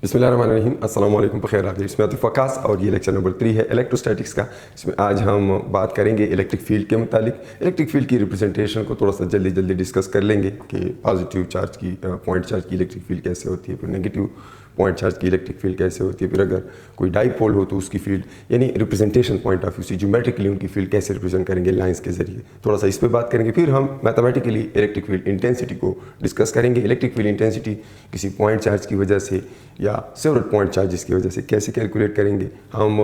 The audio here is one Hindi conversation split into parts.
बिस्मिल्लाहिर्रहमानिर्रहीम। अस्सलाम वालेकुम। बखैर आप इसमें आतिफ वकास और ये लेक्चर नंबर 3 है इलेक्ट्रोस्टैटिक्स का। इसमें आज हम बात करेंगे इलेक्ट्रिक फील्ड के मुतालिक। इलेक्ट्रिक फील्ड की रिप्रेजेंटेशन को थोड़ा सा जल्दी डिस्कस कर लेंगे कि पॉजिटिव चार्ज की पॉइंट चार्ज की इलेक्ट्रिक फील्ड कैसे होती है, फिर नेगेटिव पॉइंट चार्ज की इलेक्ट्रिक फील्ड कैसे होती है, फिर अगर कोई डाईपोल हो तो उसकी फील्ड यानी रिप्रेजेंटेशन पॉइंट ऑफ व्यू से ज्योमेट्रिकली उनकी फील्ड कैसे रिप्रेजेंट करेंगे लाइंस के जरिए, थोड़ा सा इस पर बात करेंगे। फिर हम मैथमेटिकली इलेक्ट्रिक फील्ड इंटेंसिटी को डिस्कस करेंगे। इलेक्ट्रिक फील्ड इंटेंसिटी किसी पॉइंट चार्ज की वजह से या सेवरल पॉइंट चार्जेस की वजह से कैसे कैलकुलेट करेंगे। हम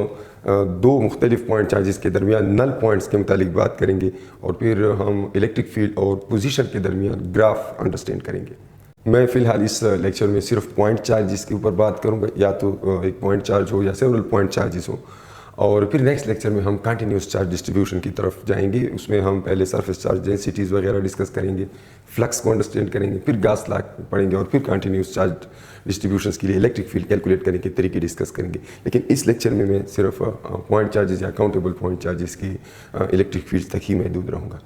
दो मुख्तलिफ पॉइंट चार्जेस के दरमियान नल पॉइंट्स के मुतालिक बात करेंगे और फिर हम इलेक्ट्रिक फील्ड और पोजीशन के दरमियान ग्राफ अंडरस्टैंड करेंगे। मैं फ़िलहाल इस लेक्चर में सिर्फ पॉइंट चार्जेस के ऊपर बात करूंगा, या तो एक पॉइंट चार्ज हो या सेवरल पॉइंट चार्जेस हो। और फिर नेक्स्ट लेक्चर में हम कंटिन्यूस चार्ज डिस्ट्रीब्यूशन की तरफ जाएंगे। उसमें हम पहले सरफेस चार्ज डेंसिटीज़ वगैरह डिस्कस करेंगे, फ्लक्स को अंडरस्टैंड करेंगे, फिर गॉस लॉ पढ़ेंगे और फिर कंटिन्यूस चार्ज डिस्ट्रीब्यूशंस के लिए इलेक्ट्रिक फील्ड कैलकुलेट करने के तरीके डिस्कस करेंगे। लेकिन इस लेक्चर में मैं सिर्फ पॉइंट चार्जेस या काउंटेबल पॉइंट चार्जेस की इलेक्ट्रिक फील्ड तक ही महदूद रहूँगा।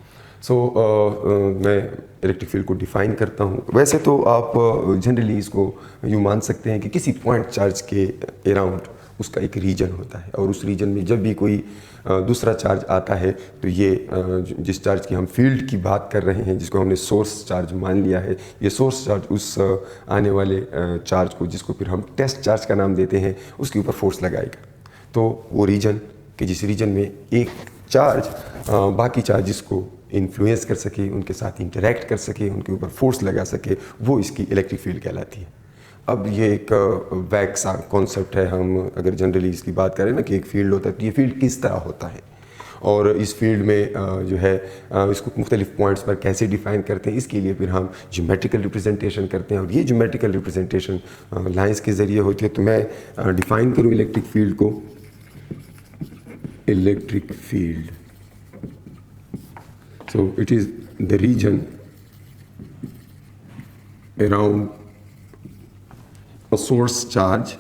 मैं इलेक्ट्रिक फील्ड को डिफ़ाइन करता हूँ। वैसे तो आप जनरली इसको यूँ मान सकते हैं कि किसी पॉइंट चार्ज के अराउंड उसका एक रीजन होता है और उस रीजन में जब भी कोई दूसरा चार्ज आता है तो ये जिस चार्ज की हम फील्ड की बात कर रहे हैं, जिसको हमने सोर्स चार्ज मान लिया है, ये सोर्स चार्ज उस आने वाले चार्ज को, जिसको फिर हम टेस्ट चार्ज का नाम देते हैं, उसके ऊपर फोर्स लगाएगा। तो वो रीजन कि जिस रीजन में एक चार्ज बाकी चार्जेस को इन्फ्लुएंस कर सके, उनके साथ इंटरेक्ट कर सके, उनके ऊपर फोर्स लगा सके, वो इसकी इलेक्ट्रिक फील्ड कहलाती है। अब ये एक वैग सा कॉन्सेप्ट है। हम अगर जनरली इसकी बात करें ना कि एक फील्ड होता है तो ये फील्ड किस तरह होता है और इस फील्ड में जो है इसको मुख्तलिफ पॉइंट्स पर कैसे डिफ़ाइन करते हैं, इसके लिए फिर हम ज्योमेट्रिकल रिप्रेजेंटेशन करते हैं और ये ज्योमेट्रिकल रिप्रेजेंटेशन लाइंस के ज़रिए होती है। तो मैं डिफ़ाइन करूँ इलेक्ट्रिक फील्ड को। Electric field, so it is the region around a source charge।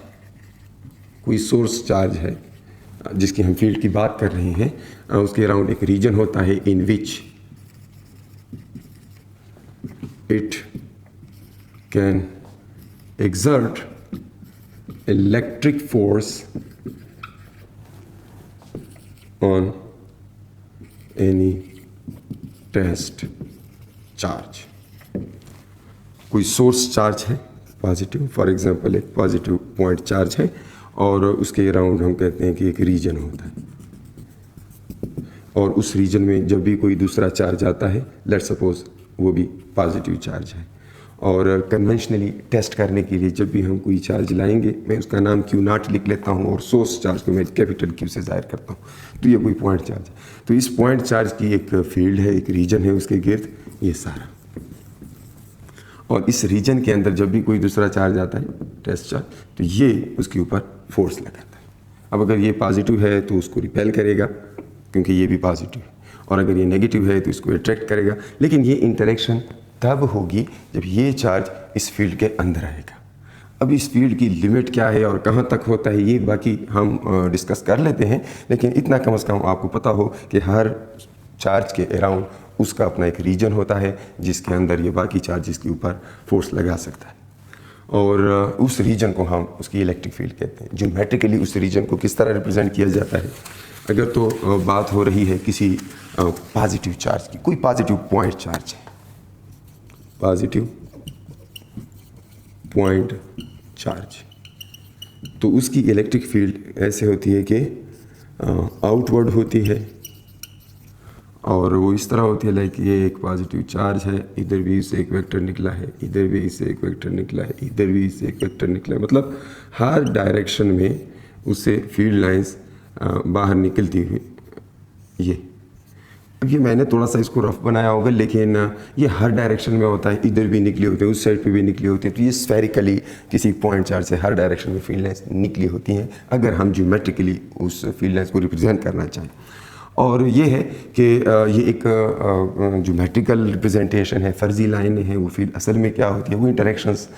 कोई सोर्स चार्ज है जिसकी हम फील्ड की बात कर रहे हैं, उसके अराउंड एक रीजन होता है in which it can exert electric force on any test charge. कोई सोर्स चार्ज है पॉजिटिव, फॉर एग्जांपल एक पॉजिटिव पॉइंट चार्ज है और उसके अराउंड हम कहते हैं कि एक रीजन होता है और उस रीजन में जब भी कोई दूसरा चार्ज आता है, लेट्स सपोज वो भी पॉजिटिव चार्ज है, और कन्वेंशनली टेस्ट करने के लिए जब भी हम कोई चार्ज लाएंगे, मैं उसका नाम Q0 लिख लेता हूँ और सोर्स चार्ज को मैं कैपिटल Q से ज़ाहिर करता हूँ, तो ये कोई पॉइंट चार्ज है। तो इस पॉइंट चार्ज की एक फील्ड है, एक रीजन है उसके गिर्द ये सारा, और इस रीजन के अंदर जब भी कोई दूसरा चार्ज आता है, टेस्ट चार्ज, तो ये उसके ऊपर फोर्स लगाता है। अब अगर ये पॉजिटिव है तो उसको रिपेल करेगा क्योंकि ये भी पॉजिटिव है, और अगर ये नेगेटिव है तो इसको अट्रैक्ट करेगा। लेकिन ये इंटरेक्शन तब होगी जब ये चार्ज इस फील्ड के अंदर आएगा। अब इस फील्ड की लिमिट क्या है और कहाँ तक होता है ये बाकी हम डिस्कस कर लेते हैं, लेकिन इतना कम से कम आपको पता हो कि हर चार्ज के अराउंड उसका अपना एक रीजन होता है जिसके अंदर ये बाकी चार्जेस के ऊपर फोर्स लगा सकता है, और उस रीजन को हम उसकी इलेक्ट्रिक फील्ड कहते हैं। ज्योमेट्रिकली उस रीजन को किस तरह रिप्रेजेंट किया जाता है, अगर तो बात हो रही है किसी पॉजिटिव चार्ज की, कोई पॉजिटिव पॉइंट चार्ज है, पॉजिटिव पॉइंट चार्ज, तो उसकी इलेक्ट्रिक फील्ड ऐसे होती है कि आउटवर्ड होती है, और वो इस तरह होती है लाइक ये एक पॉजिटिव चार्ज है, इधर भी इससे एक वेक्टर निकला है, इधर भी इससे एक वेक्टर निकला है, इधर भी इससे एक वेक्टर निकला है, मतलब हर डायरेक्शन में उससे फील्ड लाइंस बाहर निकलती हुई। ये अब ये मैंने थोड़ा सा इसको रफ बनाया होगा, लेकिन ये हर डायरेक्शन में होता है, इधर भी निकली होती है, उस साइड पे भी निकली होती है, तो ये स्फेरिकली किसी पॉइंट चार्ज से हर डायरेक्शन में फील्ड लाइंस निकली होती हैं अगर हम ज्योमेट्रिकली उस फील्ड लाइंस को रिप्रेजेंट करना चाहें। और ये है कि ये एक ज्योमेट्रिकल रिप्रेजेंटेशन है, फर्जी लाइनें हैं, वो फील्ड असल में क्या होती है वो इंटरेक्शंस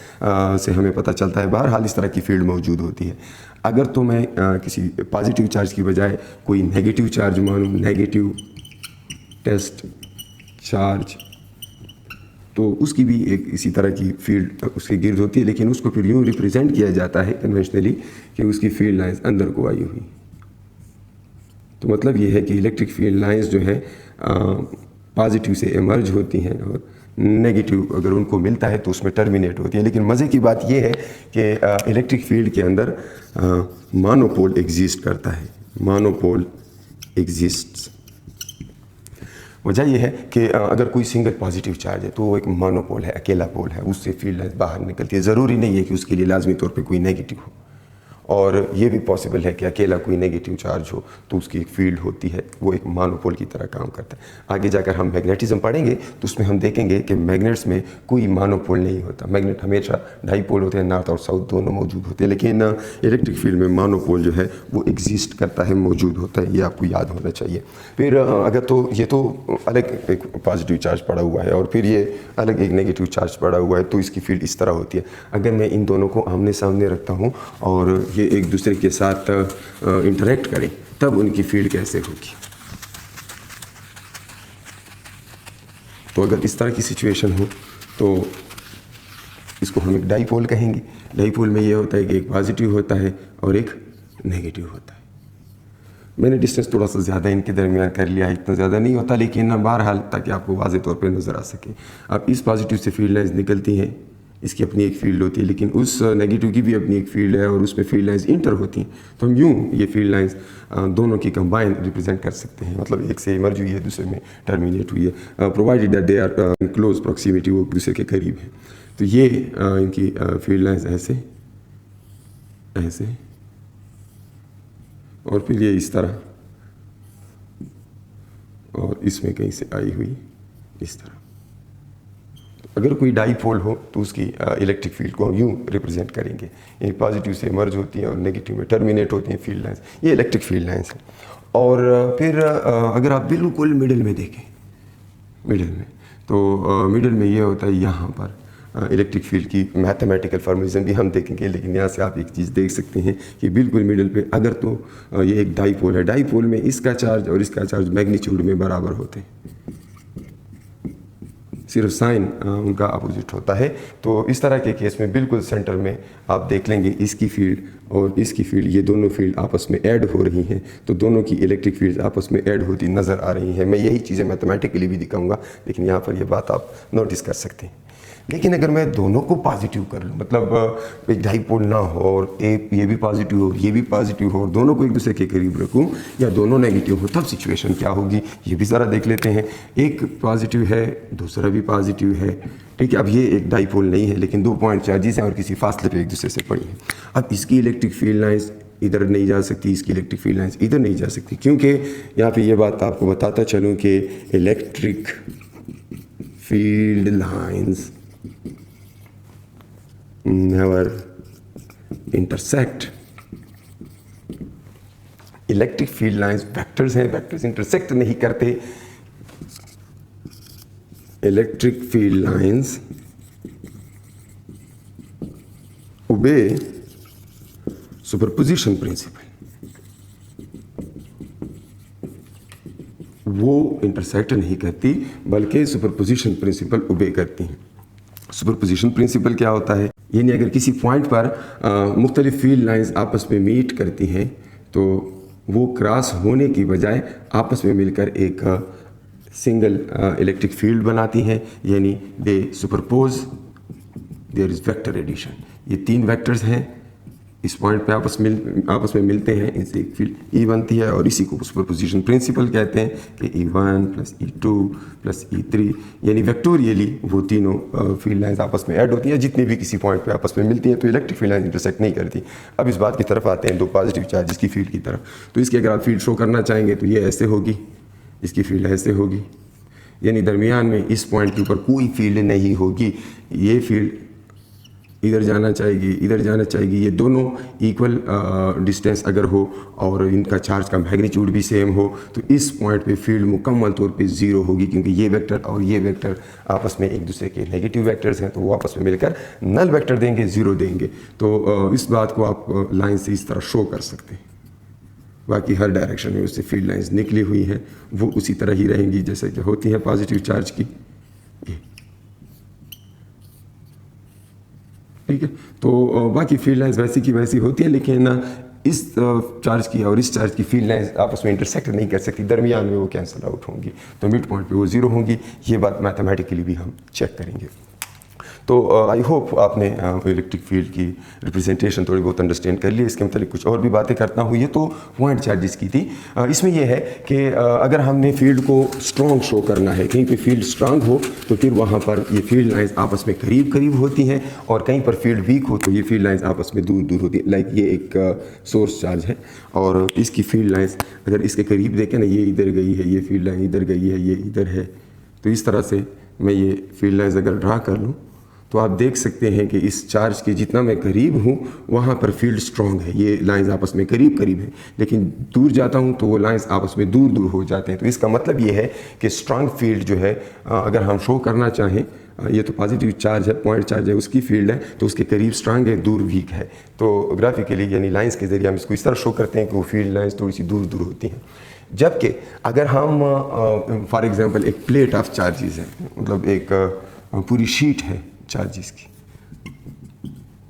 से हमें पता चलता है। बहरहाल इस तरह की फील्ड मौजूद होती है। अगर तो मैं किसी पॉजिटिव चार्ज की बजाय कोई नेगेटिव चार्ज मानूँ, नेगेटिव टेस्ट चार्ज तो उसकी भी एक इसी तरह की फील्ड उसके गिर्द होती है, लेकिन उसको फिर यूँ रिप्रेजेंट किया जाता है कन्वेंशनली कि उसकी फील्ड लाइंस अंदर को आई हुई। तो मतलब ये है कि इलेक्ट्रिक फील्ड लाइंस जो है पॉजिटिव से इमर्ज होती हैं और नेगेटिव अगर उनको मिलता है तो उसमें टर्मिनेट होती है। लेकिन मज़े की बात यह है कि इलेक्ट्रिक फील्ड के अंदर मोनोपोल एग्जिस्ट करता है, मोनोपोल एग्जिस्ट्स। वजह यह है कि अगर कोई सिंगल पॉजिटिव चार्ज है तो वो एक मोनोपोल है, अकेला पोल है, उससे फील्ड लाइंस बाहर निकलती है। ज़रूरी नहीं है कि उसके लिए लाजमी तौर पे कोई नेगेटिव हो, और ये भी पॉसिबल है कि अकेला कोई नेगेटिव चार्ज हो तो उसकी एक फील्ड होती है, वो एक मोनोपोल की तरह काम करता है। आगे जाकर हम मैग्नेटिज्म पढ़ेंगे तो उसमें हम देखेंगे कि मैग्नेट्स में कोई मोनोपोल नहीं होता। मैग्नेट हमेशा डाईपोल होते हैं, नॉर्थ और साउथ दोनों मौजूद होते हैं, लेकिन इलेक्ट्रिक फील्ड में मोनोपोल जो है वो एग्जिस्ट करता है, मौजूद होता है। ये आपको याद होना चाहिए। फिर अगर तो ये तो अलग एक पॉजिटिव चार्ज पड़ा हुआ है और फिर ये अलग एक नेगेटिव चार्ज पड़ा हुआ है, तो इसकी फील्ड इस तरह होती है। अगर मैं इन दोनों को आमने सामने रखता हूँ और ये एक दूसरे के साथ इंटरेक्ट करें तब उनकी फील्ड कैसे होगी। तो अगर इस तरह की सिचुएशन हो तो इसको हम एक डाईपोल कहेंगे। डाईपोल में ये होता है कि एक पॉजिटिव होता है और एक नेगेटिव होता है। मैंने डिस्टेंस थोड़ा सा ज़्यादा इनके दरमियान कर लिया, इतना ज़्यादा नहीं होता, लेकिन बहरहाल ताकि आपको वाज़ेह तौर पे नज़र आ सके। अब इस पॉजिटिव से फील्ड लाइंस निकलती हैं, इसकी अपनी एक फील्ड होती है, लेकिन उस नेगेटिव की भी अपनी एक फील्ड है और उसमें फील्ड लाइंस इंटर होती हैं। तो हम यूँ ये फील्ड लाइंस दोनों की कंबाइन रिप्रेजेंट कर सकते हैं, मतलब एक से इमर्ज हुई है, दूसरे में टर्मिनेट हुई है, provided that they are in close proximity, वो एक दूसरे के करीब है। तो ये इनकी फील्ड लाइंस ऐसे ऐसे और फिर ये इस तरह, और इसमें कहीं से आई हुई इस तरह। अगर कोई डाईपोल हो तो उसकी इलेक्ट्रिक फील्ड को हम यूँ रिप्रेजेंट करेंगे, ये पॉजिटिव से इमर्ज होती हैं और नेगेटिव में टर्मिनेट होती हैं फील्ड लाइंस। ये इलेक्ट्रिक फील्ड लाइंस है। और फिर अगर आप बिल्कुल मिडिल में देखें, मिडिल में, तो मिडिल में ये होता है, यहाँ पर इलेक्ट्रिक फील्ड की मैथमेटिकल फॉर्मूलेशन भी हम देखेंगे, लेकिन यहाँ से आप एक चीज़ देख सकते हैं कि बिल्कुल मिडिल पे अगर तो ये एक डाईपोल है, डाईपोल में इसका चार्ज और इसका चार्ज मैग्नीट्यूड में बराबर होते हैं, सिर्फ साइन उनका अपोजिट होता है। तो इस तरह के केस में बिल्कुल सेंटर में आप देख लेंगे इसकी फील्ड और इसकी फील्ड, ये दोनों फील्ड आपस में ऐड हो रही हैं, तो दोनों की इलेक्ट्रिक फील्ड आपस में ऐड होती नज़र आ रही हैं। मैं यही चीज़ें मैथमेटिकली भी दिखाऊंगा, लेकिन यहाँ पर ये बात आप नोटिस कर सकते हैं। लेकिन अगर मैं दोनों को पॉजिटिव कर लूँ, मतलब एक डाईपोल ना हो और ये भी पॉजिटिव हो, ये भी पॉजिटिव हो, और दोनों को एक दूसरे के करीब रखूँ, या दोनों नेगेटिव हो, तब सिचुएशन क्या होगी ये भी ज़रा देख लेते हैं। एक पॉजिटिव है, दूसरा भी पॉजिटिव है, ठीक है। अब ये एक डाईपोल नहीं है, लेकिन 2 पॉइंट चार्जेस हैं और किसी फासले पे एक दूसरे से पड़ी हैं। अब इसकी इलेक्ट्रिक फील्ड लाइंस इधर नहीं जा सकती, इसकी इलेक्ट्रिक फील्ड लाइंस इधर नहीं जा सकती, क्योंकि यहाँ पे ये बात आपको बताता चलूँ कि electric field lines never intersect। Electric field lines vectors हैं, वेक्टर्स इंटरसेक्ट नहीं करते। Electric field lines obey superposition principle, वो इंटरसेक्ट नहीं करती बल्कि सुपरपोजिशन प्रिंसिपल ओबे करती हैं। सुपरपोजिशन प्रिंसिपल क्या होता है, यानी अगर किसी पॉइंट पर मुख्तलिफ फील्ड लाइंस आपस में मीट करती हैं तो वो क्रॉस होने की बजाय आपस में मिलकर एक सिंगल इलेक्ट्रिक फील्ड बनाती हैं, यानी they superpose, there is vector addition. ये 3 वेक्टर्स हैं, इस पॉइंट पे आपस में मिलते हैं, इनसे एक फील्ड ई बनती है, और इसी को सुपरपोजिशन प्रिंसिपल कहते हैं कि E1 + E2 + E3, यानी वेक्टोरियली वो तीनों फील्ड लाइंस आपस में ऐड होती हैं जितनी भी किसी पॉइंट पे आपस में मिलती हैं। तो इलेक्ट्रिक फील्ड लाइंस इंटरसेक्ट नहीं करती। अब इस बात की तरफ आते हैं 2 पॉजिटिव चार्जेस की फील्ड की तरफ। तो इसकी अगर आप फील्ड शो करना चाहेंगे तो ये ऐसे होगी, इसकी फील्ड ऐसे होगी, यानी दरमियान में इस पॉइंट के ऊपर कोई फील्ड नहीं होगी। ये फील्ड इधर जाना चाहेगी, इधर जाना चाहेगी, ये दोनों इक्वल डिस्टेंस अगर हो और इनका चार्ज का मैग्नीट्यूड भी सेम हो तो इस पॉइंट पे फील्ड मुकम्मल तौर पे 0 होगी, क्योंकि ये वेक्टर और ये वेक्टर आपस में एक दूसरे के नेगेटिव वेक्टर्स हैं, तो वो आपस में मिलकर नल वेक्टर देंगे, 0 देंगे। तो इस बात को आप लाइन से इस तरह शो कर सकते हैं। बाकी हर डायरेक्शन में उससे फील्ड लाइंस निकली हुई हैं, वो उसी तरह ही रहेंगी जैसे कि होती हैं पॉजिटिव चार्ज की। ठीक है। तो बाकी फील्ड लाइन्स वैसी की वैसी होती है, लेकिन इस चार्ज की और इस चार्ज की फील्ड लाइन्स आपस में इंटरसेक्ट नहीं कर सकती, दरमियान में वो कैंसिल आउट होंगी, तो मिड पॉइंट पे वो ज़ीरो होंगी। ये बात मैथमेटिकली भी हम चेक करेंगे। तो आई होप आपने इलेक्ट्रिक फील्ड की रिप्रेजेंटेशन थोड़ी बहुत अंडरस्टैंड कर ली। इसके मतलब कुछ और भी बातें करता हूँ। ये तो पॉइंट चार्जेस की थी। इसमें यह है कि अगर हमने फील्ड को स्ट्रॉन्ग शो करना है, कहीं पे फील्ड स्ट्रांग हो तो फिर वहाँ पर ये फील्ड लाइंस आपस में करीब करीब होती हैं, और कहीं पर फील्ड वीक हो तो ये फील्ड लाइंस आपस में दूर दूर होती है। लाइक ये एक सोर्स चार्ज है और इसकी फील्ड लाइंस अगर इसके करीब देखें ना, ये इधर गई है, ये फील्ड लाइन इधर गई है, ये इधर है, तो इस तरह से मैं ये फील्ड लाइंस अगर ड्रा कर लूँ तो आप देख सकते हैं कि इस चार्ज के जितना मैं करीब हूँ वहाँ पर फील्ड स्ट्रॉन्ग है, ये लाइंस आपस में करीब करीब है, लेकिन दूर जाता हूँ तो वो लाइंस आपस में दूर दूर हो जाते हैं। तो इसका मतलब ये है कि स्ट्रॉन्ग फील्ड जो है अगर हम शो करना चाहें, ये तो पॉजिटिव चार्ज है, पॉइंट चार्ज है, उसकी फील्ड है, तो उसके करीब स्ट्रांग है, दूर वीक है। तो ग्राफिकली यानी लाइंस के ज़रिए हम इसको इस तरह शो करते हैं कि वो फील्ड लाइंस थोड़ी सी दूर दूर होती हैं। जबकि अगर हम फॉर एग्जांपल एक प्लेट ऑफ चार्जेस है, मतलब एक पूरी शीट है चार्जेस की,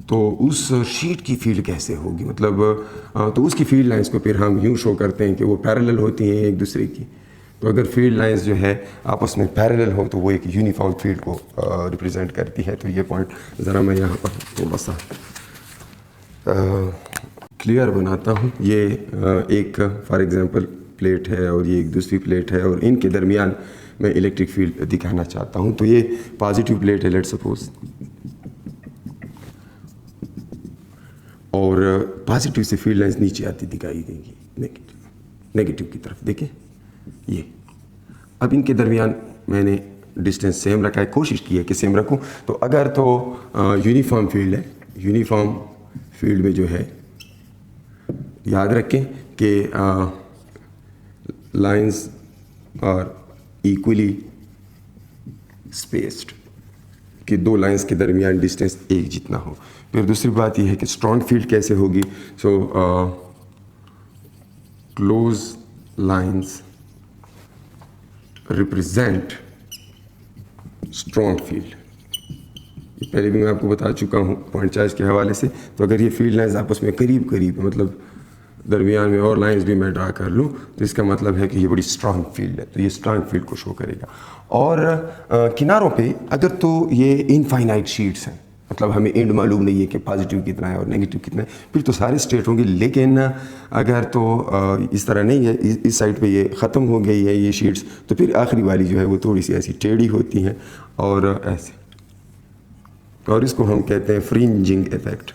तो उस शीट की फील्ड कैसे होगी, मतलब तो उसकी फील्ड लाइंस को फिर हम यूँ शो करते हैं कि वो पैरेलल होती हैं एक दूसरे की। तो अगर फील्ड लाइंस जो है आपस में पैरेलल हो तो वो एक यूनिफॉर्म फील्ड को रिप्रेजेंट करती है। तो ये पॉइंट ज़रा मैं यहाँ पर थोड़ा सा क्लियर बनाता हूँ। ये एक फॉर एग्जांपल प्लेट है और ये एक दूसरी प्लेट है और इनके दरमियान मैं इलेक्ट्रिक फील्ड दिखाना चाहता हूँ। तो ये पॉजिटिव प्लेट है लेट्स सपोज, और पॉजिटिव से फील्ड लाइंस नीचे आती दिखाई देंगी नेगेटिव की तरफ। देखें ये, अब इनके दरमियान मैंने डिस्टेंस सेम रखा है, कोशिश की है कि सेम रखूं। तो अगर तो यूनिफॉर्म फील्ड है, यूनिफॉर्म फील्ड में जो है याद रखें कि लाइंस आर इक्वली स्पेस्ड, कि दो लाइंस के दरमियान डिस्टेंस एक जितना हो। फिर दूसरी बात यह है कि स्ट्रॉन्ग फील्ड कैसे होगी। So close lines represent strong field, ये पहले भी मैं आपको बता चुका हूँ पॉइंट चार्ज के हवाले से। तो अगर ये फील्ड लाइंस आपस में करीब करीब है, मतलब दरमियान में और लाइंस भी मैं ड्रा कर लूँ, तो इसका मतलब है कि ये बड़ी स्ट्रॉन्ग फील्ड है, तो ये स्ट्रॉन्ग फील्ड को शो करेगा। और किनारों पे अगर तो ये इनफाइनाइट शीट्स हैं, मतलब हमें एंड मालूम नहीं है कि पॉजिटिव कितना है और नेगेटिव कितना है, फिर तो सारे स्ट्रेट होंगे। लेकिन अगर तो इस तरह नहीं है, इस साइड पे ये ख़त्म हो गई है ये शीट्स, तो फिर आखिरी वाली जो है वो थोड़ी सी ऐसी टेढ़ी होती हैं और ऐसे, और इसको हम कहते हैं फ्रिंजिंग इफेक्ट।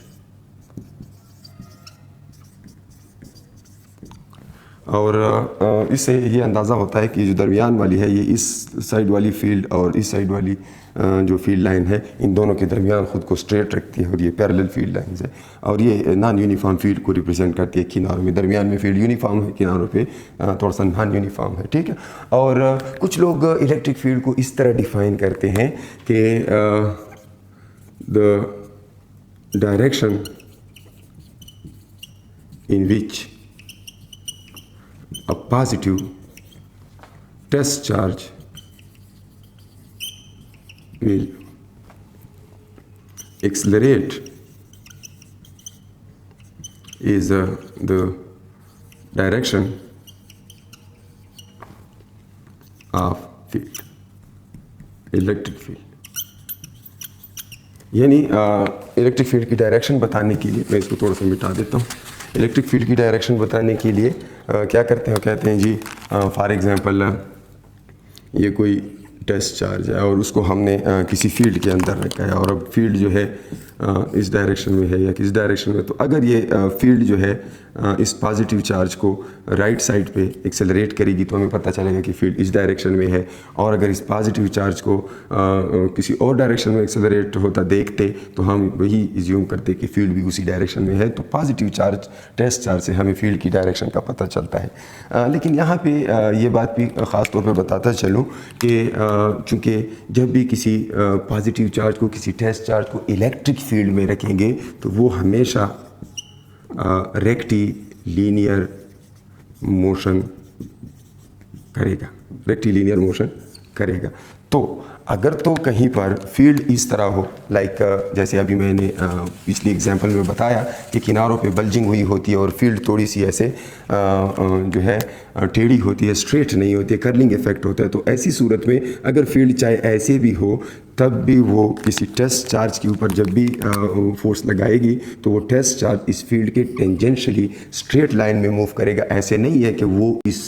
और इससे ये अंदाज़ा होता है कि जो दरमियान वाली है ये इस साइड वाली फील्ड और इस साइड वाली जो फील्ड लाइन है, इन दोनों के दरमियान ख़ुद को स्ट्रेट रखती है और ये पैरेलल फील्ड लाइंस है। और ये नॉन यूनिफॉर्म फील्ड को रिप्रेजेंट करती है किनारों में। दरमियान में फील्ड यूनिफॉर्म है, किनारों पे थोड़ा सा नॉन यूनिफॉर्म है, ठीक है। और कुछ लोग इलेक्ट्रिक फील्ड को इस तरह डिफ़ाइन करते हैं कि the direction in which a positive test charge will accelerate is the direction of field, electric field। यानी इलेक्ट्रिक फील्ड की डायरेक्शन बताने के लिए, मैं इसको थोड़ा सा मिटा देता हूँ। इलेक्ट्रिक फील्ड की डायरेक्शन बताने के लिए क्या करते हैं, कहते हैं जी फॉर एग्जांपल ये कोई टेस्ट चार्ज है और उसको हमने किसी फील्ड के अंदर रखा है, और अब फील्ड जो है इस डायरेक्शन में है या किस डायरेक्शन में, तो अगर ये फील्ड जो है इस पॉजिटिव चार्ज को राइट साइड पे एक्सेलरेट करेगी तो हमें पता चलेगा कि फील्ड इस डायरेक्शन में है। और अगर इस पॉजिटिव चार्ज को किसी और डायरेक्शन में एक्सेलरेट होता देखते तो हम वही इज्यूम करते कि फील्ड भी उसी डायरेक्शन में है। तो पॉजिटिव चार्ज टेस्ट चार्ज से हमें फील्ड की डायरेक्शन का पता चलता है। लेकिन यहाँ पे ये बात भी ख़ास तौर पे बताता चलूँ कि चूँकि जब भी किसी पॉजिटिव चार्ज को, किसी टेस्ट चार्ज को इलेक्ट्रिक फील्ड में रखेंगे तो वो हमेशा रेक्टिलिनियर मोशन करेगा, रेक्टिलिनियर मोशन करेगा। तो अगर तो कहीं पर फील्ड इस तरह हो, लाइक जैसे अभी मैंने पिछली एग्जांपल में बताया कि किनारों पे बल्जिंग हुई होती है और फील्ड थोड़ी सी ऐसे जो है टेढ़ी होती है, स्ट्रेट नहीं होती है, कर्लिंग इफेक्ट होता है, तो ऐसी सूरत में अगर फील्ड चाहे ऐसे भी हो तब भी वो किसी टेस्ट चार्ज के ऊपर जब भी फोर्स लगाएगी तो वो टेस्ट चार्ज इस फील्ड के टेंजेंशियली स्ट्रेट लाइन में मूव करेगा। ऐसे नहीं है कि वो इस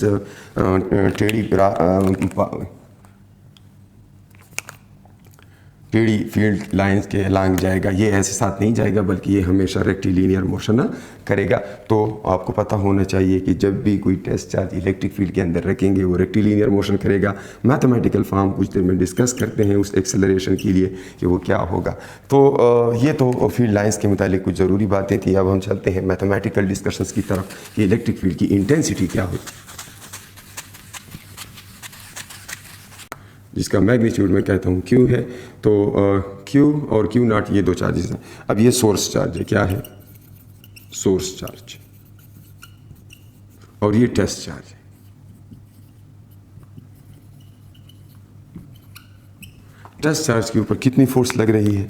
टेढ़ी फील्ड लाइंस के अलॉन्ग जाएगा, ये ऐसे साथ नहीं जाएगा, बल्कि ये हमेशा रेक्टिलिनियर मोशन करेगा। तो आपको पता होना चाहिए कि जब भी कोई टेस्ट चार्ज इलेक्ट्रिक फील्ड के अंदर रखेंगे वो रेक्टिलिनियर मोशन करेगा। मैथमेटिकल फॉर्म कुछ देर में डिस्कस करते हैं उस एक्सेलरेशन के लिए कि वो क्या होगा। तो ये तो फील्ड लाइंस के मुतालिक कुछ ज़रूरी बातें थी। अब हम चलते हैं मैथमेटिकल डिस्कशंस की तरफ कि इलेक्ट्रिक फील्ड की इंटेंसिटी क्या होती है, जिसका मैग्नीट्यूड मैं कहता हूँ Q है। तो Q और Q नॉट ये दो चार्जेस हैं। अब ये सोर्स चार्ज है, क्या है, सोर्स चार्ज, और ये टेस्ट चार्ज है। टेस्ट चार्ज के ऊपर कितनी फोर्स लग रही है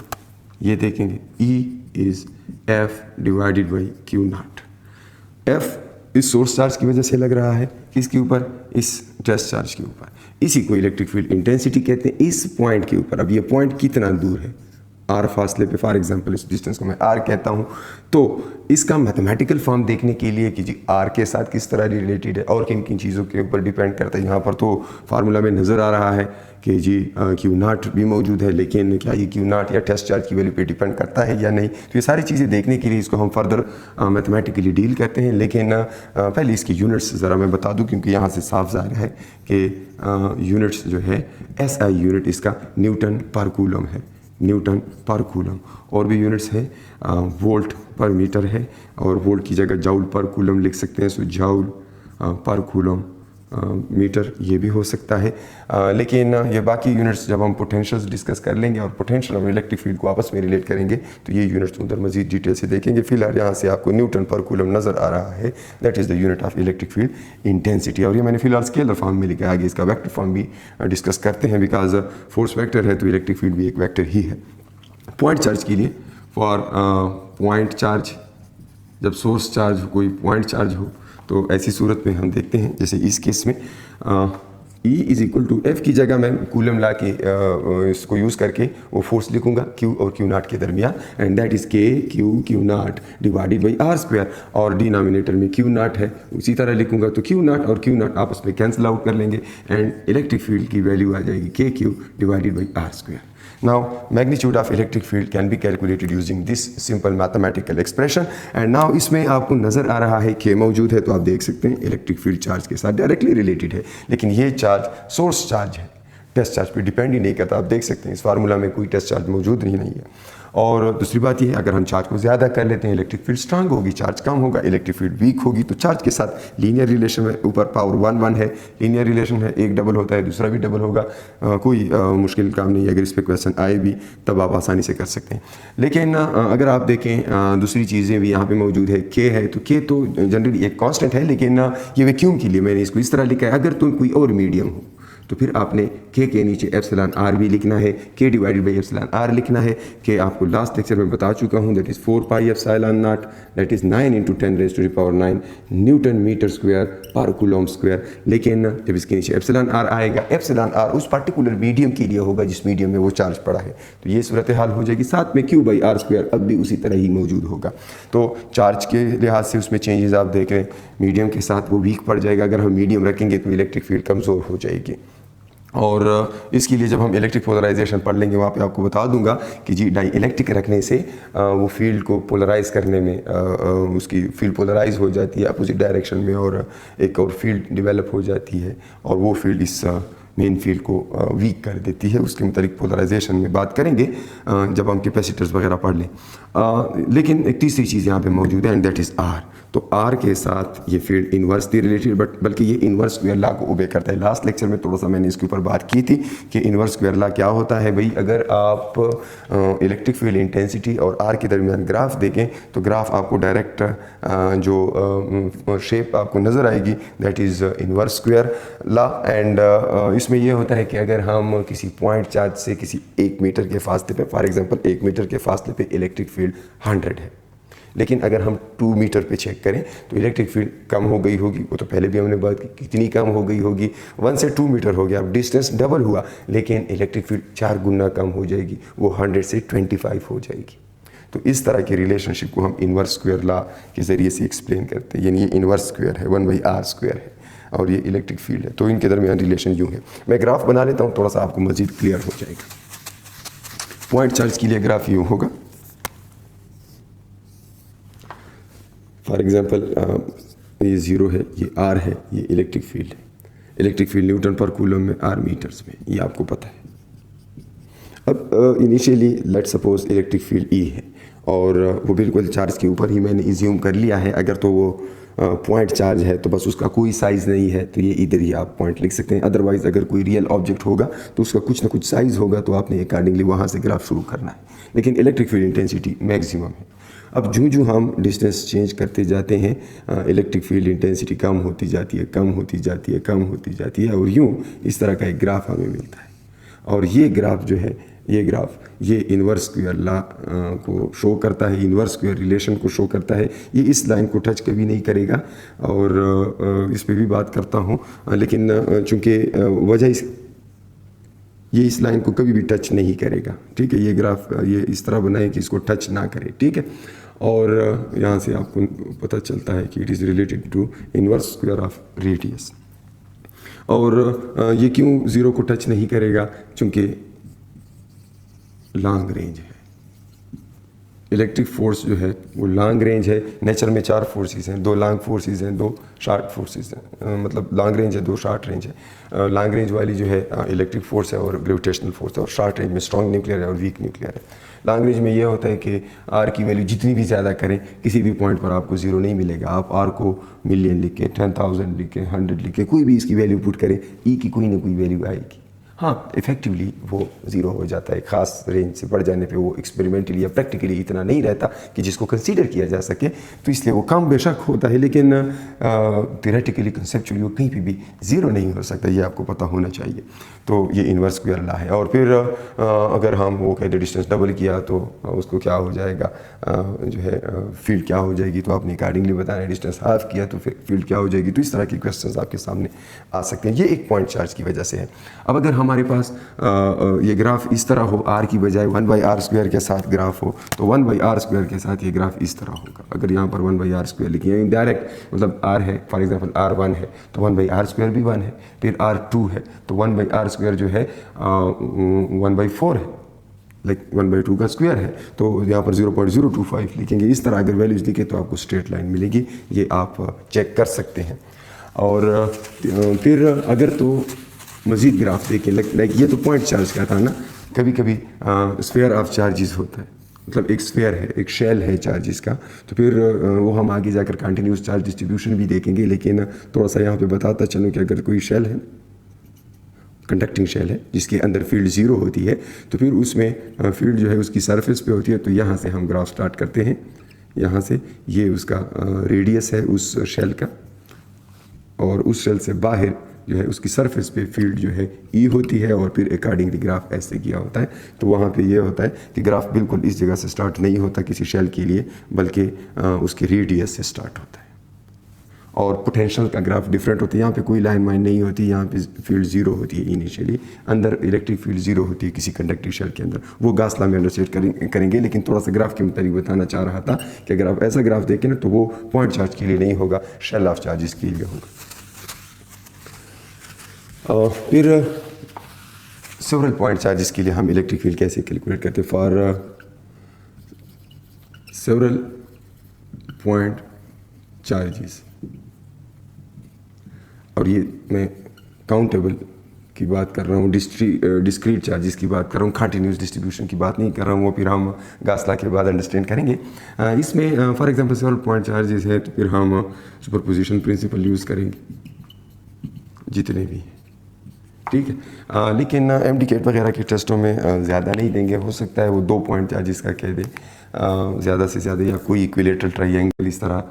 ये देखेंगे, E is F divided by Q not. F इस सोर्स चार्ज की वजह से लग रहा है, किसके ऊपर, इस टेस्ट चार्ज के ऊपर। इसी को इलेक्ट्रिक फील्ड इंटेंसिटी कहते हैं, इस पॉइंट के ऊपर। अब ये पॉइंट कितना दूर है, R फासले पे, फॉर एग्जांपल इस डिस्टेंस को मैं R कहता हूँ। तो इसका मैथमेटिकल फॉर्म देखने के लिए कि जी R के साथ किस तरह रिलेटेड है और किन किन चीज़ों के ऊपर डिपेंड करता है। यहाँ पर तो फार्मूला में नज़र आ रहा है कि जी Q नॉट भी मौजूद है, लेकिन क्या ये Q नॉट या टेस्ट चार्ज की वैल्यू पे डिपेंड करता है या नहीं। तो ये सारी चीज़ें देखने के लिए इसको हम फर्दर मैथमेटिकली डील करते हैं। लेकिन पहले इसकी यूनिट्स ज़रा मैं बता दूँ, क्योंकि यहाँ से साफ ज़ाहिर है कि यूनिट्स जो है SI यूनिट इसका न्यूटन पर कूलम है, न्यूटन पर कूलम। और भी यूनिट्स है, वोल्ट पर मीटर है, और वोल्ट की जगह जाउल पर कूलम लिख सकते हैं, सो जाउल पर कूलम मीटर ये भी हो सकता है। लेकिन ये बाकी यूनिट्स जब हम पोटेंशियल्स डिस्कस कर लेंगे और पोटेंशियल और इलेक्ट्रिक फील्ड को आपस में रिलेट करेंगे तो ये यूनिट्स उधर मजीद डिटेल से देखेंगे। फिलहाल यहाँ से आपको न्यूटन पर कूलम नज़र आ रहा है, that is the unit of electric field intensity. और ये मैंने फिलहाल स्केलर फॉर्म में लिखा है, आगे इसका वेक्टर फॉर्म भी डिस्कस करते हैं, बिकॉज फोर्स वेक्टर है तो इलेक्ट्रिक फील्ड भी एक वेक्टर ही है। पॉइंट चार्ज के लिए, फॉर पॉइंट चार्ज, जब सोर्स चार्ज कोई पॉइंट चार्ज हो तो ऐसी सूरत में हम देखते हैं, जैसे इस केस में E is equal to F की जगह मैं कूलम ला के इसको यूज़ करके वो फोर्स लिखूंगा Q और Q नॉट के दरमियान, and that is Q not divided by R square, और डिनोमिनेटर में Q नॉट है, उसी तरह लिखूंगा तो Q नॉट और Q नॉट आपस में कैंसिल आउट कर लेंगे एंड इलेक्ट्रिक फील्ड की वैल्यू आ जाएगी KQ divided by R square. Now, magnitude of electric field can be calculated using this simple mathematical expression. And now इसमें आपको नज़र आ रहा है K मौजूद है, तो आप देख सकते हैं इलेक्ट्रिक फील्ड चार्ज के साथ डायरेक्टली रिलेटेड है, लेकिन ये चार्ज सोर्स चार्ज है, टेस्ट चार्ज पे डिपेंड ही नहीं करता। आप देख सकते हैं इस फार्मूला में कोई टेस्ट चार्ज मौजूद नहीं है। और दूसरी बात ये है, अगर हम चार्ज को ज़्यादा कर लेते हैं इलेक्ट्रिक फील्ड स्ट्रांग होगी, चार्ज कम होगा इलेक्ट्रिक फील्ड वीक होगी। तो चार्ज के साथ लीनियर रिलेशन में, ऊपर पावर 1 है, लीनियर रिलेशन है, एक डबल होता है दूसरा भी डबल होगा, कोई मुश्किल काम नहीं है। अगर इस पर क्वेश्चन आए भी तब आप आसानी से कर सकते हैं। लेकिन अगर आप देखें दूसरी चीज़ें भी यहाँ पर मौजूद है, K है, तो K तो जनरली एक कॉन्स्टेंट है, लेकिन ये वैक्यूम के लिए मैंने इसको इस तरह लिखा है। अगर तो कोई और मीडियम हो तो फिर आपने K के नीचे एप्सिलॉन R भी लिखना है, K divided by epsilon R लिखना है। K आपको लास्ट लेक्चर में बता चुका हूँ, that is 4 pi epsilon naught, that is 9 × 10⁻⁹ newton metre square पर कूलम स्क्वायर। लेकिन जब इसके नीचे एप्सिलॉन R आएगा, एप्सिलॉन R उस पर्टिकुलर मीडियम के लिए होगा जिस मीडियम में वो चार्ज पड़ा है, तो ये सूरत हाल हो जाएगी। साथ में Q/R स्क्वायर अब भी उसी तरह ही मौजूद होगा। तो चार्ज के लिहाज से उसमें चेंजेस आप देख रहे हैं, मीडियम के साथ वो वीक पड़ जाएगा। अगर हम मीडियम रखेंगे तो इलेक्ट्रिक फील्ड कमज़ोर हो जाएगी। और इसके लिए जब हम इलेक्ट्रिक पोलराइजेशन पढ़ लेंगे वहाँ पे आपको बता दूंगा कि जी डाई इलेक्ट्रिक रखने से वो फील्ड को पोलराइज करने में उसकी फील्ड पोलराइज हो जाती है अपोजिट डायरेक्शन में, और एक और फील्ड डेवलप हो जाती है और वो फील्ड इस मेन फील्ड को वीक कर देती है। उसके मुताबिक पोलराइजेशन में बात करेंगे जब हम कैपेसिटर्स वगैरह पढ़ लें। लेकिन एक तीसरी चीज़ यहाँ पे मौजूद है, एंड दैट इज़ R। तो R के साथ ये फील्ड इन्वर्सली रिलेटेड, बल्कि ये इन्वर्स स्क्वायर लॉ को ओबे करता है। लास्ट लेक्चर में थोड़ा सा मैंने इसके ऊपर बात की थी कि इन्वर्स स्क्वायर लॉ क्या होता है। भाई अगर आप इलेक्ट्रिक फील्ड इंटेंसिटी और R के दरमियान ग्राफ देखें तो ग्राफ आपको डायरेक्ट जो शेप आपको नज़र आएगी, that is inverse square law. And इसमें ये होता है कि अगर हम किसी पॉइंट चार्ज से किसी 1 मीटर के फासले पे, फॉर एग्जांपल 1 मीटर के फासले पे इलेक्ट्रिक फील्ड 100 है, लेकिन अगर हम 2 मीटर पे चेक करें तो इलेक्ट्रिक फील्ड कम हो गई होगी। वो तो पहले भी हमने बात की कितनी कम हो गई होगी, 1 से 2 मीटर हो गया, अब डिस्टेंस डबल हुआ, लेकिन इलेक्ट्रिक फील्ड 4 गुना कम हो जाएगी, वो 100 से 25 हो जाएगी। तो इस तरह के रिलेशनशिप को हम इन्वर्स स्क्वायर लॉ के ज़रिए से एक्सप्लेन करते हैं। यानी ये इन्वर्स स्क्वायर है, 1/r² है और ये इलेक्ट्रिक फील्ड है, तो इनके दरमियान रिलेशन यूँ है। मैं ग्राफ बना लेता हूँ, थोड़ा सा आपको मज़ीद क्लियर हो जाएगा। पॉइंट चार्ज के लिए ग्राफ यूँ होगा। फॉर एग्जांपल ये 0 है, ये r है, ये इलेक्ट्रिक फील्ड है। इलेक्ट्रिक फील्ड न्यूटन पर कूलम में, r मीटर्स में, ये आपको पता है। अब initially let suppose electric field E है और वो बिल्कुल चार्ज के ऊपर ही मैंने इज्यूम कर लिया है। अगर तो वो पॉइंट चार्ज है तो बस उसका कोई साइज़ नहीं है, तो ये इधर ही आप पॉइंट लिख सकते हैं। अदरवाइज़ अगर कोई रियल ऑब्जेक्ट होगा तो उसका कुछ ना कुछ साइज़ होगा, तो आपने अकॉर्डिंगली वहाँ से ग्राफ शुरू करना है। लेकिन इलेक्ट्रिक फील्ड इंटेंसिटी मैक्सिमम है। अब जो हम डिस्टेंस चेंज करते जाते हैं, इलेक्ट्रिक फील्ड इंटेंसिटी कम होती जाती है, कम होती जाती है, कम होती जाती है, और यूँ इस तरह का एक ग्राफ हमें मिलता है। और ये ग्राफ जो है, ये ग्राफ ये इन्वर्स स्क्वायर लॉ को शो करता है, इन्वर्स स्क्वायर रिलेशन को शो करता है। ये इस लाइन को टच कभी नहीं करेगा और इस पे भी बात करता हूँ, लेकिन चूँकि वजह ये इस लाइन को कभी भी टच नहीं करेगा, ठीक है। ये ग्राफ ये इस तरह बनाए कि इसको टच ना करे, ठीक है। और यहाँ से आपको पता चलता है कि it is related to inverse square of radius. और ये क्यों 0 को टच नहीं करेगा, चूँकि लॉन्ग रेंज है। इलेक्ट्रिक फोर्स जो है वो लॉन्ग रेंज है। नेचर में 4 फोर्सेस हैं, 2 लॉन्ग फोर्सेस हैं, 2 शॉर्ट फोर्सेस हैं, मतलब लॉन्ग रेंज है, 2 शॉर्ट रेंज है। लॉन्ग रेंज वाली जो है इलेक्ट्रिक फोर्स है और ग्रेविटेशनल फोर्स है, और शॉर्ट रेंज में स्ट्रॉन्ग न्यूक्लियर है और वीक न्यूक्लियर है। लॉन्ग रेंज में ये होता है कि आर की वैल्यू जितनी भी ज़्यादा करें, किसी भी पॉइंट पर आपको 0 नहीं मिलेगा। आप आर को मिलियन लिखें, 10,000 लिखें, 100 लिखें, कोई भी इसकी वैल्यू पुट करें, ई की कोई ना कोई वैल्यू आएगी। हाँ, इफेक्टिवली वो 0 हो जाता है। ख़ास रेंज से बढ़ जाने पे वो एक्सपेरिमेंटली या प्रैक्टिकली इतना नहीं रहता कि जिसको कंसीडर किया जा सके, तो इसलिए वो कम बेशक होता है, लेकिन थियोरेटिकली कंसेप्चुअली वो कहीं पे भी 0 नहीं हो सकता, ये आपको पता होना चाहिए। तो ये इन्वर्स स्क्वायर लॉ है। और फिर अगर हम वो कहते डिस्टेंस डबल किया तो उसको क्या हो जाएगा, जो है फील्ड क्या हो जाएगी, तो आपने अकॉर्डिंगली बताना है। डिस्टेंस हाफ किया तो फिर फील्ड क्या हो जाएगी। तो इस तरह के क्वेश्चंस आपके सामने आ सकते हैं। ये एक पॉइंट चार्ज की वजह से है। अब अगर हमारे पास ये ग्राफ इस तरह हो, r की बजाय 1/r² के साथ ग्राफ हो, तो 1/r² के साथ ये ग्राफ इस तरह होगा। अगर यहाँ पर 1/r² लिखिए डायरेक्ट, मतलब r है, फॉर एग्जांपल r1 है तो 1/r² भी 1 है, फिर r2 है तो 1/r² जो है 1/4 है, लाइक 1/2 का स्क्वायर है। तो यहाँ पर 0.025 लिखेंगे। इस तरह अगर वैल्यूज लिखे तो आपको स्ट्रेट लाइन मिलेगी। ये आप चेक कर सकते हैं। और फिर अगर तो मज़ीद ग्राफ देखें, लाइक ये तो पॉइंट चार्ज का था ना, कभी कभी स्फेयर ऑफ चार्जेस होता है, मतलब एक स्फेयर है, एक शेल है चार्जेस का। तो फिर वो हम आगे जाकर कंटिन्यूस चार्ज डिस्ट्रीब्यूशन भी देखेंगे, लेकिन थोड़ा सा यहाँ पे बताता चलूँ कि अगर कोई शेल है, कंडक्टिंग शेल है, जिसके अंदर फील्ड 0 होती है, तो फिर उसमें फील्ड जो है उसकी सरफेस पे होती है। तो यहाँ से हम ग्राफ स्टार्ट करते हैं, यहाँ से ये उसका रेडियस है उस शेल का, और उस शेल से बाहर जो है उसकी सरफेस पे फील्ड जो है ई होती है, और फिर अकॉर्डिंगली ग्राफ ऐसे किया होता है। तो वहाँ पे ये होता है कि ग्राफ बिल्कुल इस जगह से स्टार्ट नहीं होता किसी शेल के लिए, बल्कि उसके रेडियस से स्टार्ट होता है। और पोटेंशियल का ग्राफ डिफरेंट होता है। यहाँ पे कोई लाइन वाइन नहीं होती, यहाँ पे फील्ड 0 होती है इनिशियली, अंदर इलेक्ट्रिक फील्ड 0 होती है किसी कंडक्टिव शेल के अंदर। वो गॉस लॉ में अंडरस्टैंड करेंगे, लेकिन थोड़ा सा ग्राफ के मुताबिक बताना चाह रहा था कि अगर आप ऐसा ग्राफ देखें ना, तो वो पॉइंट चार्ज के लिए नहीं होगा, शेल ऑफ चार्जेस के लिए होगा। फिर सेवरल पॉइंट चार्जेस के लिए हम इलेक्ट्रिक फील्ड कैसे कैलकुलेट करते हैं। फॉर सेवरल पॉइंट चार्जेस, और ये मैं काउंटेबल की बात कर रहा हूँ, डिस्क्रीट चार्जेस की बात कर रहा हूँ, कंटिन्यूस डिस्ट्रीब्यूशन की बात नहीं कर रहा हूँ। वो फिर हम गॉस लॉ के बाद अंडरस्टैंड करेंगे। इसमें for example several point charges है, तो फिर हम सुपरपोजिशन प्रिंसिपल यूज़ करेंगे जितने भी, ठीक है। लेकिन MDCAT वगैरह के टेस्टों में ज़्यादा नहीं देंगे। हो सकता है वो 2 पॉइंट चार्जेस का कह दे ज़्यादा से ज़्यादा, या कोई इक्विलेटरल ट्राइंगल इस तरह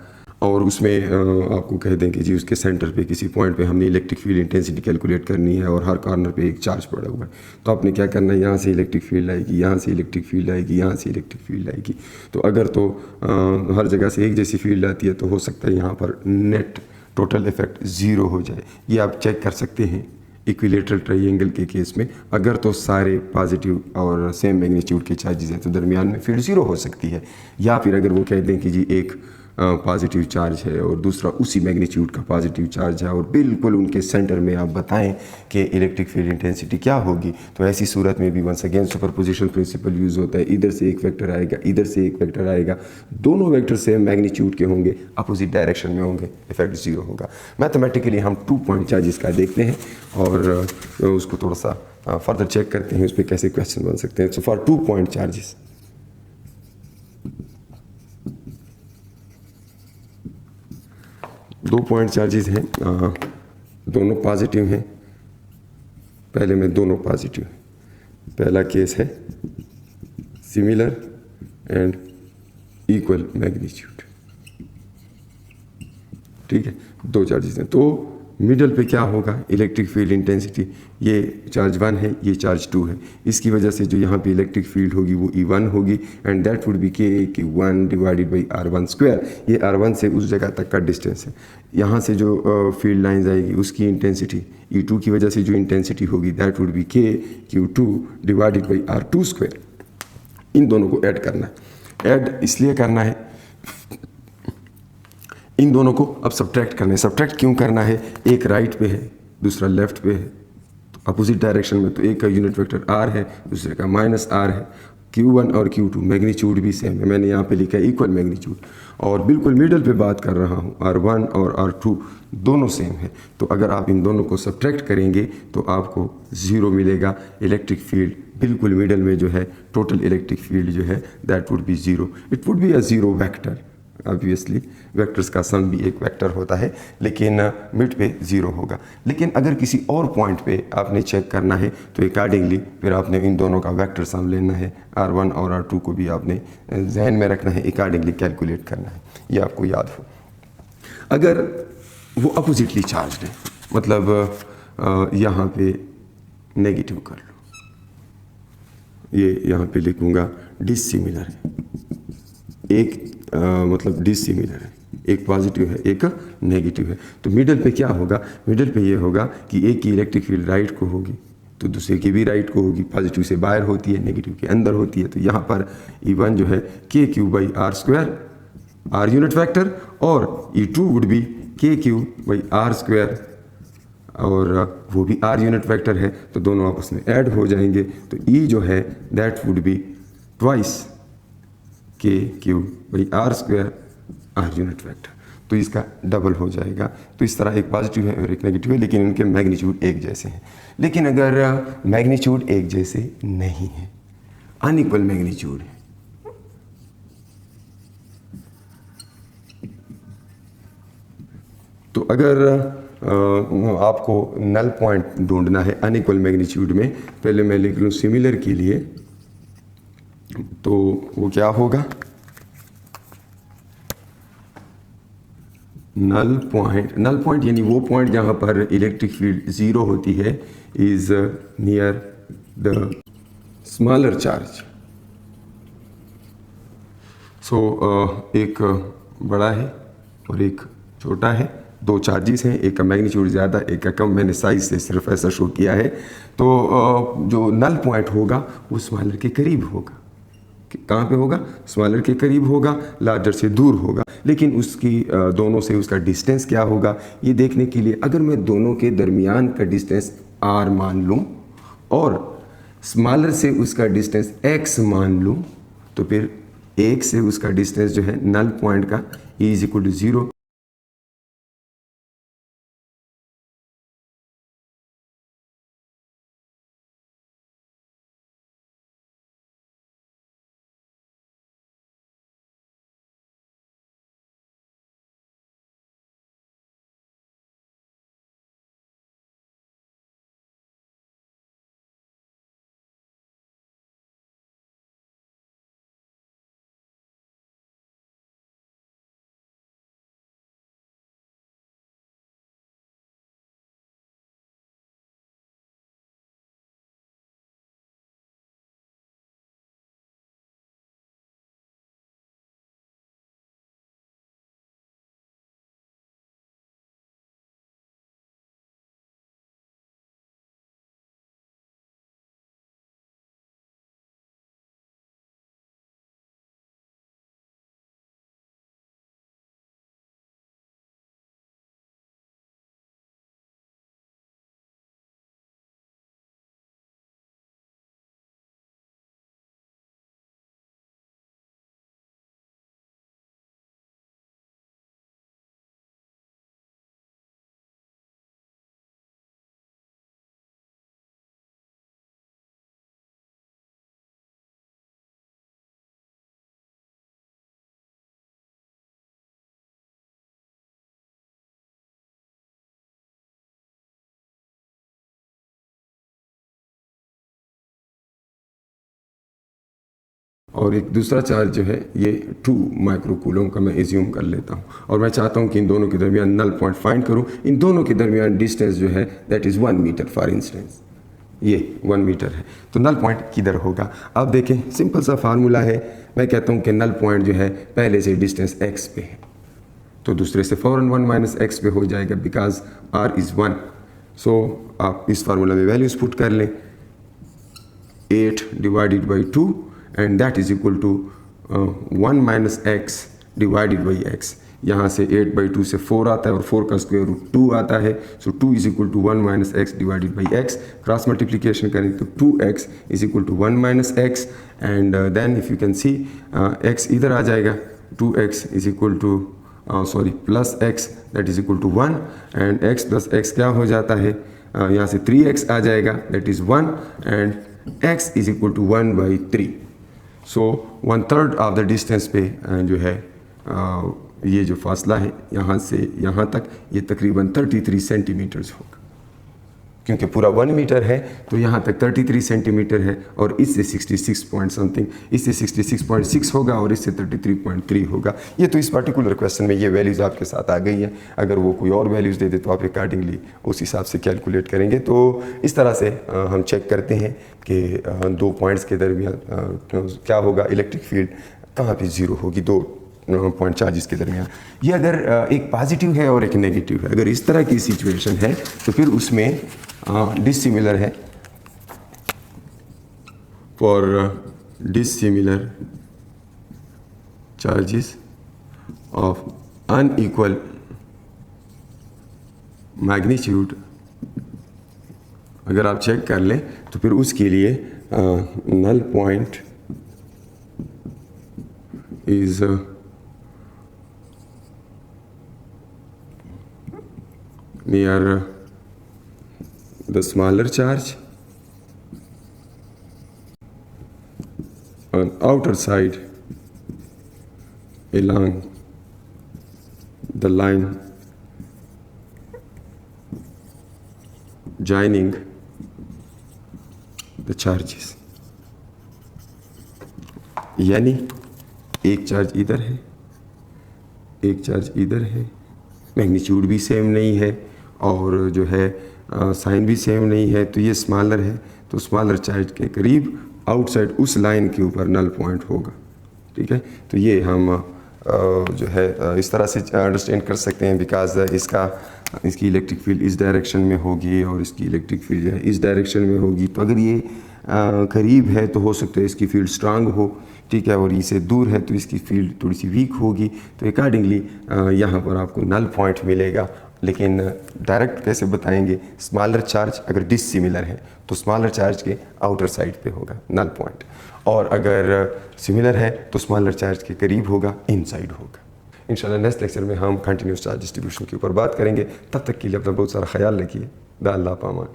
और उसमें आपको कह दें कि जी उसके सेंटर पे किसी पॉइंट पे हमने इलेक्ट्रिक फील्ड इंटेंसिटी कैलकुलेट करनी है और हर कॉर्नर पे एक चार्ज पड़ा हुआ है, तो आपने क्या करना है, यहाँ से इलेक्ट्रिक फील्ड आएगी, यहाँ से इलेक्ट्रिक फील्ड आएगी, यहाँ से इलेक्ट्रिक फील्ड आएगी। तो अगर तो हर जगह से एक जैसी फील्ड आती है तो हो सकता है यहाँ पर नेट टोटल इफेक्ट ज़ीरो हो जाए। ये आप चेक कर सकते हैं इक्विलेटरल ट्रायंगल के केस में। अगर तो सारे पॉजिटिव और सेम मैग्नीट्यूड के चार्जेस हैं तो दरमियान में फील्ड ज़ीरो हो सकती है। या फिर अगर वो कह दें कि जी एक पॉजिटिव चार्ज है और दूसरा उसी मैग्नीट्यूड का पॉजिटिव चार्ज है और बिल्कुल उनके सेंटर में आप बताएं कि इलेक्ट्रिक फील्ड इंटेंसिटी क्या होगी, तो ऐसी सूरत में भी once again superposition principle use होता है। इधर से एक वेक्टर आएगा, इधर से एक वेक्टर आएगा, दोनों वेक्टर सेम मैग्नीट्यूड के होंगे, अपोजिट डायरेक्शन में होंगे, इफेक्ट ज़ीरो होगा। मैथमेटिकली हम 2 पॉइंट चार्जेस का देखते हैं और उसको थोड़ा सा फर्दर चेक करते हैं उस पर कैसे क्वेश्चन बन सकते हैं। So for 2 point charges, 2 point charges हैं, दोनों पॉजिटिव हैं। पहले में दोनों पॉजिटिव, पहला केस है सिमिलर एंड इक्वल मैग्नीट्यूड, ठीक है, 2 चार्जेस हैं। तो मिडल पे क्या होगा, इलेक्ट्रिक फील्ड इंटेंसिटी, ये चार्ज 1 है, ये चार्ज 2 है, इसकी वजह से जो यहाँ पे इलेक्ट्रिक फील्ड होगी वो E1 होगी and that would B K1 divided by R1 square. ये R1 से उस जगह तक का डिस्टेंस है। यहाँ से जो फील्ड लाइंस आएगी उसकी इंटेंसिटी E2 की वजह से जो इंटेंसिटी होगी that would be KQ2 divided by R2 square. इन दोनों को ऐड करना है। ऐड इसलिए करना है, इन दोनों को अब सब्ट्रैक्ट करना है। सब्ट्रैक्ट क्यों करना है, एक राइट पे है दूसरा लेफ्ट पे है, तो अपोजिट डायरेक्शन में, तो एक का यूनिट वेक्टर R है दूसरे का -R है। Q1 और Q2 मैग्नीट्यूड भी सेम है, मैंने यहाँ पे लिखा है इक्वल मैग्नीट्यूड, और बिल्कुल मिडल पे बात कर रहा हूँ, R1 और R2 दोनों सेम है। तो अगर आप इन दोनों को सब्ट्रैक्ट करेंगे तो आपको ज़ीरो मिलेगा। इलेक्ट्रिक फील्ड बिल्कुल मिडल में जो है, टोटल इलेक्ट्रिक फील्ड जो है that would be zero. It would be a zero vector, obviously vectors का सम भी एक वेक्टर होता है, लेकिन मिड पे ज़ीरो होगा। लेकिन अगर किसी और पॉइंट पे आपने चेक करना है तो अकॉर्डिंगली फिर आपने इन दोनों का वेक्टर सम लेना है, R1 और R2 को भी आपने जहन में रखना है, अकॉर्डिंगली कैलकुलेट करना है, ये आपको याद हो। अगर वो अपोजिटली चार्ज है, मतलब यहाँ पे नेगेटिव कर लो, ये यहाँ पे लिखूँगा डिसिमिलर है, एक मतलब डिसिमिलर है, एक पॉजिटिव है एक नेगेटिव है, तो मिडल पे क्या होगा, मिडल पे ये होगा कि एक की इलेक्ट्रिक फील्ड राइट को होगी तो दूसरे की भी राइट को होगी, पॉजिटिव से बाहर होती है नेगेटिव के अंदर होती है। तो यहाँ पर E1 जो है KQ/R square, R unit vector, और E2 वुड भी KQ/R स्क्वायर, और वो भी R यूनिट वेक्टर है, तो दोनों आपस में ऐड हो जाएंगे। तो E जो है that would be twice KQ/R square R unit vector, तो इसका डबल हो जाएगा। तो इस तरह एक पॉजिटिव है और एक नेगेटिव है, लेकिन इनके मैग्नीट्यूड एक जैसे हैं। लेकिन अगर मैग्नीट्यूड एक जैसे नहीं है, अनइक्वल मैग्नीट्यूड है, तो अगर आपको नल पॉइंट ढूंढना है अनइक्वल मैग्नीट्यूड में, पहले मैं लिख लूँ सिमिलर के लिए, तो वो क्या होगा, नल पॉइंट यानी वो पॉइंट जहाँ पर इलेक्ट्रिक फील्ड ज़ीरो होती है, is near the smaller charge. So एक बड़ा है और एक छोटा है, 2 चार्जेस हैं, एक का मैग्नीट्यूड ज़्यादा एक का कम, मैंने साइज से सिर्फ ऐसा शो किया है। तो जो नल पॉइंट होगा वो स्मॉलर के करीब होगा। कहाँ पे होगा, स्मॉलर के करीब होगा, लार्जर से दूर होगा। लेकिन उसकी दोनों से उसका डिस्टेंस क्या होगा, ये देखने के लिए अगर मैं दोनों के दरमियान का डिस्टेंस R मान लूँ और स्मॉलर से उसका डिस्टेंस X मान लूँ, तो फिर एक से उसका डिस्टेंस जो है नल पॉइंट का E=0। और एक दूसरा चार्ज जो है ये 2 माइक्रोकूलम का मैं एज्यूम कर लेता हूँ, और मैं चाहता हूँ कि इन दोनों के दरमियान नल पॉइंट फाइंड करूँ। इन दोनों के दरमियान डिस्टेंस जो है that is 1 metre for instance, ये 1 मीटर है। तो नल पॉइंट किधर होगा? अब देखें, सिंपल सा फार्मूला है। मैं कहता हूँ कि नल पॉइंट जो है पहले से डिस्टेंस x पे है, तो दूसरे से फ़ौरन 1 माइनस एक्स पे हो जाएगा बिकॉज r इज़ 1। सो आप इस फार्मूला में वैल्यूज़ पुट कर लें, 8 divided by 2 and that is equal to 1 minus x divided by x. यहाँ से 8 बाई 2 से 4 आता है और 4 का स्क्वायर रूट 2 आता है। So 2 is equal to 1 minus x divided by x. Cross multiplication करें तो 2x is equal to 1 minus x and then if you can see x इधर आ जाएगा, 2x is equal to plus x that is equal to 1 and x plus x क्या हो जाता है, यहाँ से 3x आ जाएगा that is 1 and x is equal to 1 by 3। So 1/3 of the distance पे जो है ये जो फासला है यहाँ से यहाँ तक, ये तकरीबन 33 सेंटीमीटर्स होगा। क्योंकि पूरा 1 मीटर है तो यहाँ तक 33 सेंटीमीटर है, और इससे 66 पॉइंट समथिंग, इससे 66.6 होगा और इससे 33.3 होगा। ये तो इस पर्टिकुलर क्वेश्चन में ये वैल्यूज़ आपके साथ आ गई हैं। अगर वो कोई और वैल्यूज़ दे दे तो आप अकॉर्डिंगली उस हिसाब से कैलकुलेट करेंगे। तो इस तरह से हम चेक करते हैं कि 2 पॉइंट्स के दरमियान क्या होगा, इलेक्ट्रिक फील्ड कहाँ पर ज़ीरो होगी 2 पॉइंट चार्जेस के दरमियान। ये अगर एक पॉजिटिव है और एक नेगेटिव है, अगर इस तरह की सिचुएशन है तो फिर उसमें डिसिमिलर है for dissimilar charges of unequal magnitude. अगर आप चेक कर लें तो फिर उसके लिए null point is near the smaller charge on outer side along the line joining the charges। यानी एक चार्ज इधर है, एक चार्ज इधर है, मैग्नीट्यूड भी सेम नहीं है और जो है साइन भी सेम नहीं है, तो ये स्मॉलर है। तो स्मॉलर चार्ज के करीब आउटसाइड उस लाइन के ऊपर नल पॉइंट होगा। ठीक है, तो ये हम जो है इस तरह से अंडरस्टैंड कर सकते हैं बिकॉज इसकी इलेक्ट्रिक फील्ड इस डायरेक्शन में होगी और इसकी इलेक्ट्रिक फील्ड जो है इस डायरेक्शन में होगी। तो अगर ये करीब है तो हो सकता है इसकी फील्ड स्ट्रांग हो, ठीक है, और इससे दूर है तो इसकी फील्ड थोड़ी सी वीक होगी। तो अकॉर्डिंगली यहाँ पर आपको नल पॉइंट मिलेगा। लेकिन डायरेक्ट कैसे बताएंगे? स्मॉलर चार्ज अगर डिसिमिलर है तो स्मॉलर चार्ज के आउटर साइड पे होगा नल पॉइंट, और अगर सिमिलर है तो स्मॉलर चार्ज के करीब होगा, इनसाइड होगा। इंशाल्लाह नेक्स्ट लेक्चर में हम कंटिन्यूस चार्ज डिस्ट्रीब्यूशन के ऊपर बात करेंगे। तब तक के लिए अपना बहुत सारा ख्याल रखिए। दा अल्लाह पामान।